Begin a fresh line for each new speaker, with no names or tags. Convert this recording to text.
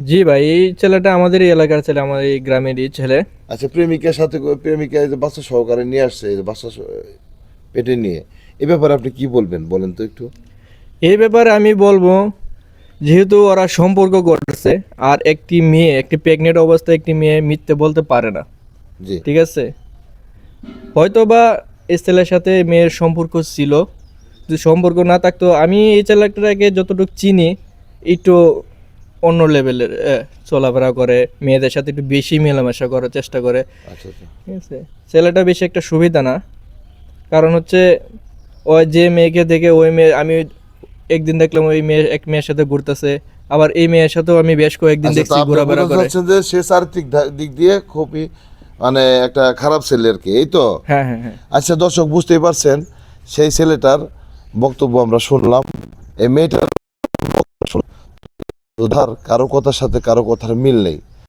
জি ভাই, এই ছেলেটা আমাদের এই এলাকার ছেলে, আমার এই গ্রামেরই ছেলে।
আচ্ছা, প্রেমিকার সাথে প্রেমিকা এই যে বাচ্চা সহকারে নিয়ে আসছে, এই যে বাচ্চা পেটে নিয়ে, এ ব্যাপারে আপনি কি বলবেন বলেন তো একটু।
এই ব্যাপারে আমি বলবো, যেহেতু ওরা সম্পর্ক করছে, আর একটি মেয়ে, একটি প্রেগনেন্ট অবস্থায় একটি মেয়ে মিথ্যে বলতে পারে না।
জি।
ঠিক আছে, হয়তো বা এই ছেলের সাথে মেয়ের সম্পর্ক ছিল, যদি সম্পর্ক না থাকতো, আমি এই ছেলেটাকে যতটুকু চিনি, একটু অন্য লেভেলের চলাফেরা করে, মেয়েদের সাথে একটু বেশি মেলামেশা করার চেষ্টা করে।
আচ্ছা আচ্ছা।
ঠিক আছে, ছেলেটা বেশি একটা সুবিধা না। কারণ হচ্ছে, ওই যে মেয়েকে দেখে ওই মেয়ে, আমি একদিন দেখলাম ওই মেয়ে এক মেয়ের সাথে ঘুরতেছে, আবার এই মেয়ের সাথেও আমি বেশ কয়েকদিন
আচ্ছা, তা
দেখছি
আপনি
ঘোরাফেরা
বোঝাতে
করে।
চাচ্ছেন যে সে চারিত্রিক দিক দিয়ে খুবই মানে একটা খারাপ ছেলে আর কি, এই তো?
হ্যাঁ, হ্যাঁ, হ্যাঁ।
আচ্ছা দর্শক, বুঝতেই পারছেন, সেই ছেলেটার বক্তব্য আমরা শুনলাম। এই মেয়েটার বক্তব্য শুনলাম। কারো কথার সাথে কারো কথার মিল নেই।